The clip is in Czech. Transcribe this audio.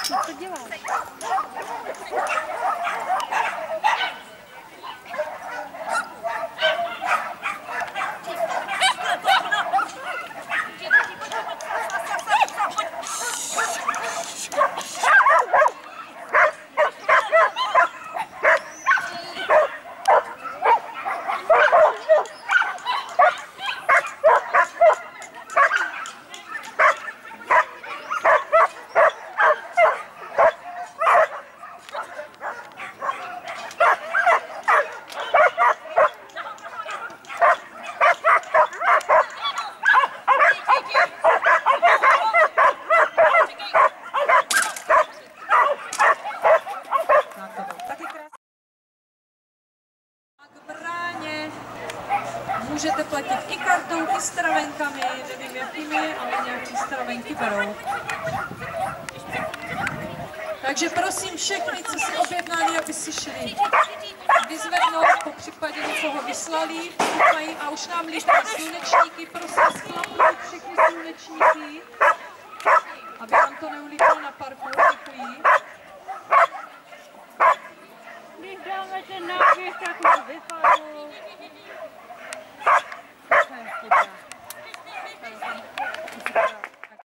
Co děláš? Můžete platit i kartou, i stravenkami, nevím jakými, ale nějaký stravenky berou. Takže prosím všechny, co si objednali, aby si šli vyzvednout, po případě někoho vyslali, mají a už nám lítají slunečníky, prosím sklapnout všechny slunečníky, aby vám to neulítalo na parku, děkuji. Když dáme ten náběh, tak nás vypadlo.